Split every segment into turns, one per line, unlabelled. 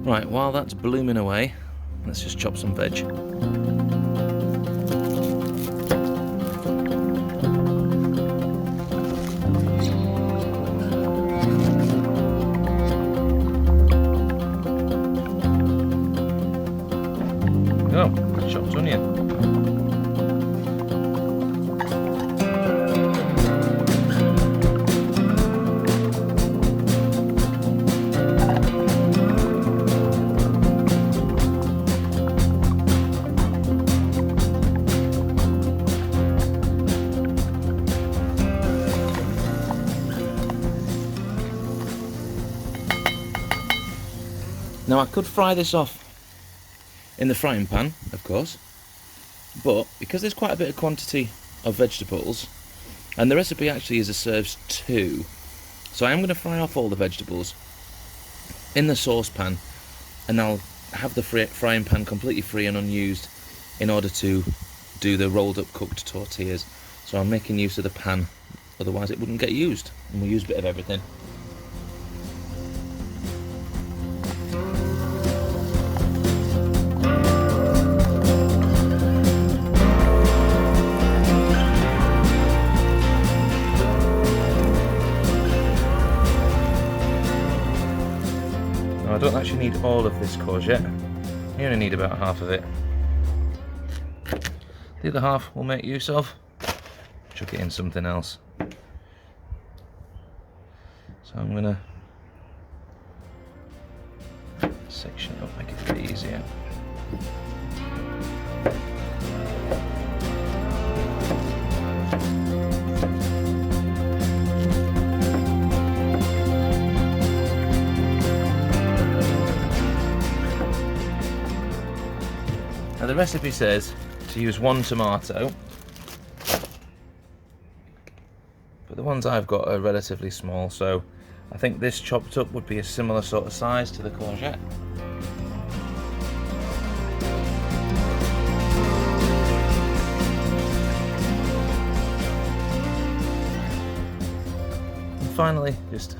Right, while that's blooming away, let's just chop some veg. Oh, chopped onion. Now I could fry this off in the frying pan, of course, but because there's quite a bit of quantity of vegetables, and the recipe actually is a serves 2, so I am going to fry off all the vegetables in the saucepan, and I'll have the frying pan completely free and unused in order to do the rolled up cooked tortillas. So I'm making use of the pan, otherwise it wouldn't get used, and we'll use a bit of everything. I don't actually need all of this courgette, you only need about half of it. The other half we'll make use of, chuck it in something else. So I'm going to section it up, make it a bit easier. Now the recipe says to use 1 tomato, but the ones I've got are relatively small, so I think this chopped up would be a similar sort of size to the courgette. And finally, just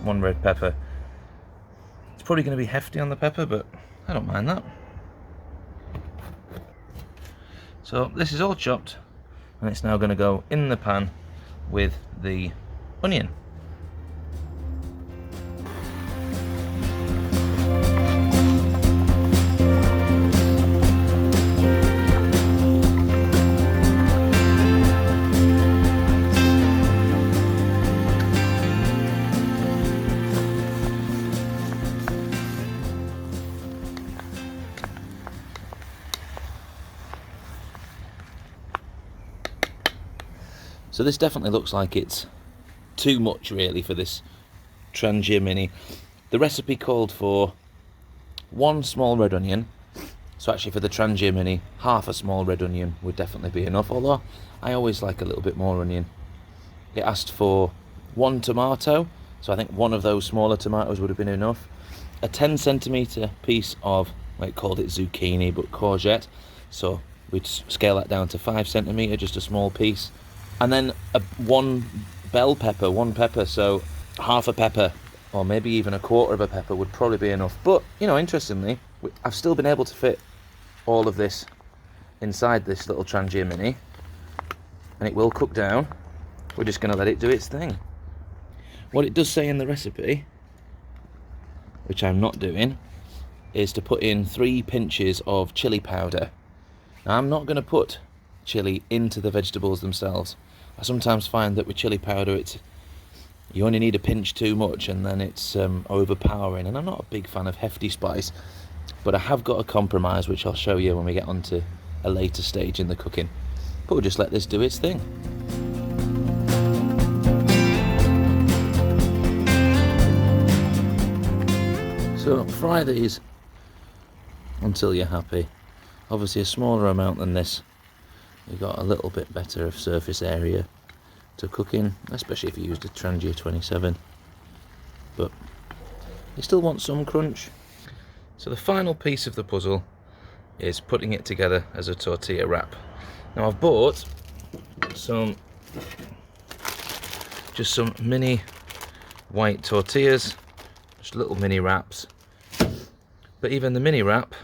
1 red pepper. It's probably going to be hefty on the pepper, but I don't mind that. So this is all chopped, and it's now going to go in the pan with the onion. So this definitely looks like it's too much really for this Trangia Mini. The recipe called for 1 small red onion, so actually for the Trangia Mini, half a small red onion would definitely be enough, although I always like a little bit more onion. It asked for 1 tomato, so I think 1 of those smaller tomatoes would have been enough. A 10cm piece of, well, it called it zucchini, but courgette, so we'd scale that down to 5cm, just a small piece. And then 1 bell pepper, 1 pepper, so half a pepper, or maybe even 1/4 of a pepper would probably be enough. But, you know, interestingly, I've still been able to fit all of this inside this little Trangia Mini, and it will cook down. We're just going to let it do its thing. What it does say in the recipe, which I'm not doing, is to put in 3 pinches of chili powder. Now, I'm not going to put chili into the vegetables themselves. I sometimes find that with chili powder, you only need a pinch too much and then it's overpowering, and I'm not a big fan of hefty spice, but I have got a compromise which I'll show you when we get on to a later stage in the cooking. But we'll just let this do its thing. So fry these until you're happy. Obviously a smaller amount than this, you've got a little bit better of surface area to cook in, especially if you used a Trangia 27, but you still want some crunch. So the final piece of the puzzle is putting it together as a tortilla wrap. Now I've bought just some mini white tortillas, just little mini wraps, But even the mini wrap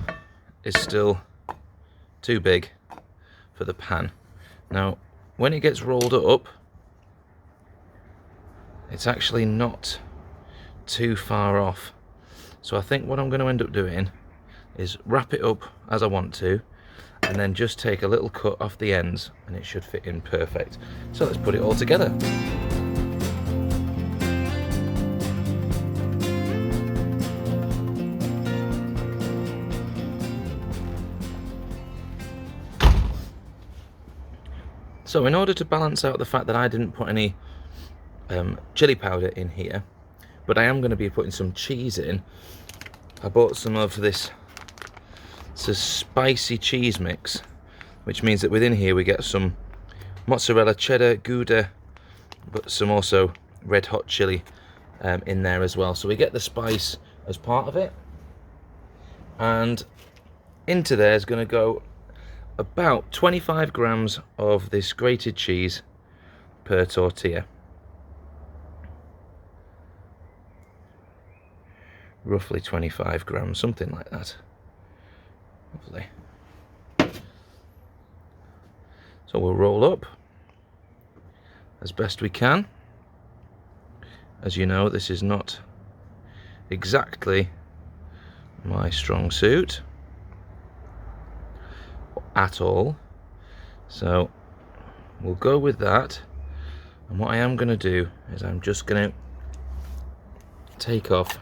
is still too big for the pan. Now, when it gets rolled up, it's actually not too far off. So I think what I'm going to end up doing is wrap it up as I want to, and then just take a little cut off the ends, and it should fit in perfect. So let's put it all together. So in order to balance out the fact that I didn't put any chili powder in here, but I am going to be putting some cheese in, I bought some of this. It's a spicy cheese mix, which means that within here we get some mozzarella, cheddar, Gouda, but some also red hot chili in there as well. So we get the spice as part of it. And into there is going to go about 25 grams of this grated cheese per tortilla. Roughly 25 grams, something like that. Lovely. So we'll roll up as best we can. As you know, this is not exactly my strong suit at all, so we'll go with that. And what I am going to do is I'm just going to take off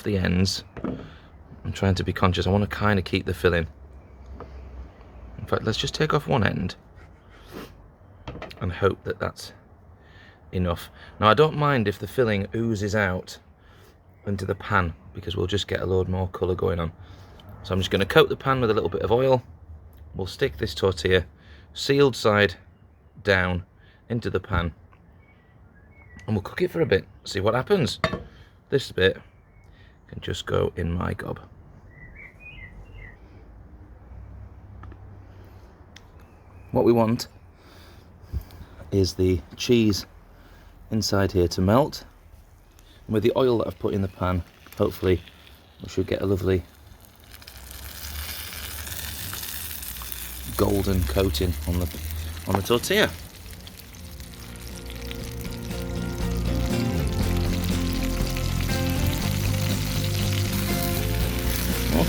the ends. I'm trying to be conscious. I want to kind of keep the filling. In fact, let's just take off one end and hope that that's enough. Now, I don't mind if the filling oozes out into the pan, because we'll just get a load more colour going on. So I'm just going to coat the pan with a little bit of oil. We'll stick this tortilla sealed side down into the pan, and we'll cook it for a bit, see what happens. This bit can just go in my gob. What we want is the cheese inside here to melt. And with the oil that I've put in the pan, hopefully we should get a lovely golden coating on the tortilla.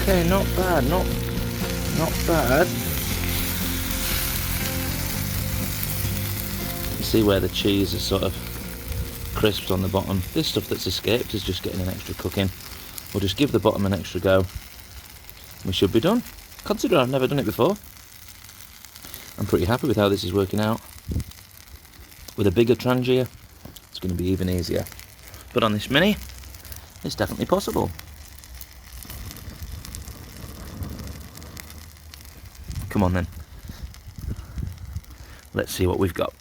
Okay, not bad, not bad. You see where the cheese is sort of crisped on the bottom. This stuff that's escaped is just getting an extra cooking. We'll just give the bottom an extra go. We should be done. Consider I've never done it before. I'm pretty happy with how this is working out. With a bigger Trangia, it's going to be even easier. But on this Mini, it's definitely possible. Come on then. Let's see what we've got.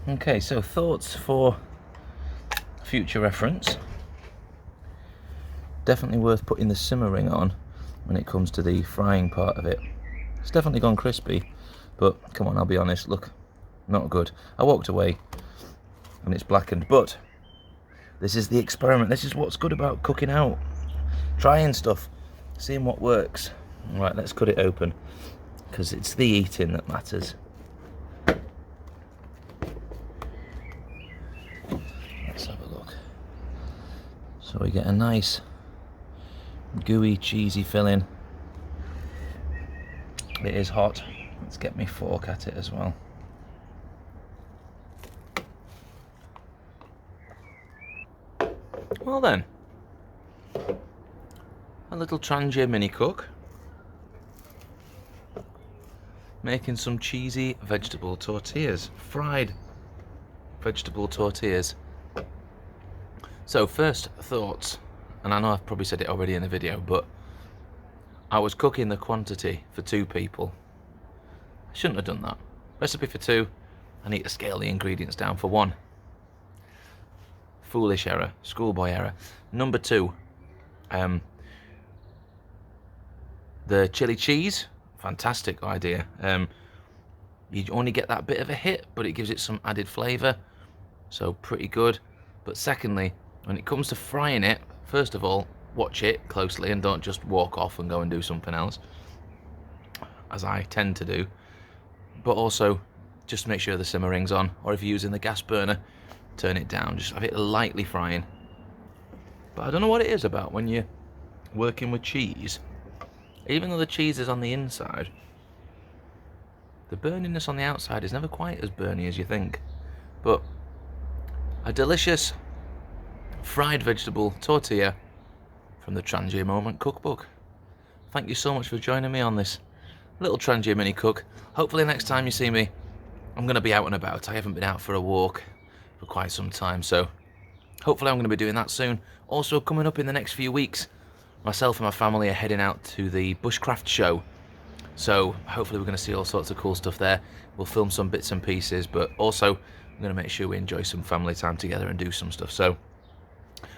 Okay, so thoughts for future reference. Definitely worth putting the simmer ring on when it comes to the frying part of it. It's definitely gone crispy, but come on, I'll be honest, look, not good. I walked away and it's blackened, but this is the experiment. This is what's good about cooking out. Trying stuff, seeing what works. Right, let's cut it open, because it's the eating that matters. Let's have a look. So we get a nice gooey, cheesy filling. It is hot. Let's get my fork at it as well. Well then, a little Trangia Mini cook, making some cheesy vegetable tortillas, fried vegetable tortillas. So first thoughts, and I know I've probably said it already in the video, but I was cooking the quantity for 2 people. I shouldn't have done that. Recipe for 2, I need to scale the ingredients down for 1. Foolish error, schoolboy error. Number 2, the chili cheese, fantastic idea. You only get that bit of a hit, but it gives it some added flavour, so pretty good. But secondly, when it comes to frying it, first of all, watch it closely and don't just walk off and go and do something else, as I tend to do. But also, just make sure the simmer ring's on, or if you're using the gas burner, turn it down, just have it lightly frying. But I don't know what it is about when you're working with cheese, even though the cheese is on the inside, the burniness on the outside is never quite as burny as you think. But a delicious fried vegetable tortilla from the Trangia Moment cookbook. Thank you so much for joining me on this little Trangia Mini cook. Hopefully next time you see me, I'm going to be out and about. I haven't been out for a walk for quite some time, so hopefully I'm going to be doing that soon. Also coming up in the next few weeks, myself and my family are heading out to the Bushcraft show. So hopefully we're going to see all sorts of cool stuff there. We'll film some bits and pieces, but also I'm going to make sure we enjoy some family time together and do some stuff. So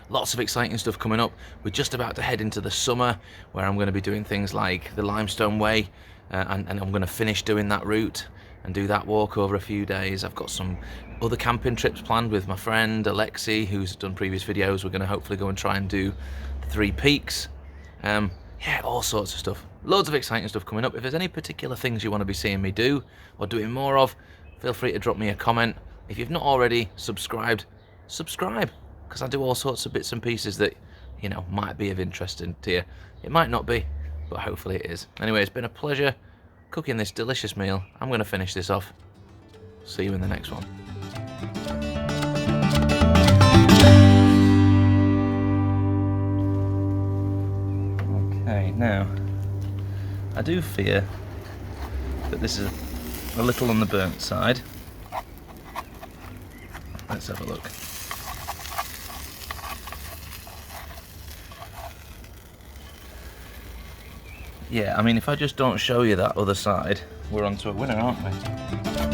lots of exciting stuff coming up. We're just about to head into the summer, where I'm going to be doing things like the Limestone Way, and I'm going to finish doing that route and do that walk over a few days. I've got some other camping trips planned with my friend Alexi, who's done previous videos. We're going to hopefully go and try and do the 3 Peaks. Yeah, all sorts of stuff. Loads of exciting stuff coming up. If there's any particular things you want to be seeing me do or doing more of, feel free to drop me a comment. If you've not already subscribed, subscribe, because I do all sorts of bits and pieces that, you know, might be of interest to you. It might not be, but hopefully it is. Anyway, it's been a pleasure cooking this delicious meal. I'm going to finish this off. See you in the next one. Okay, now, I do fear that this is a little on the burnt side. Let's have a look. Yeah, I mean, if I just don't show you that other side, we're on to a winner, aren't we?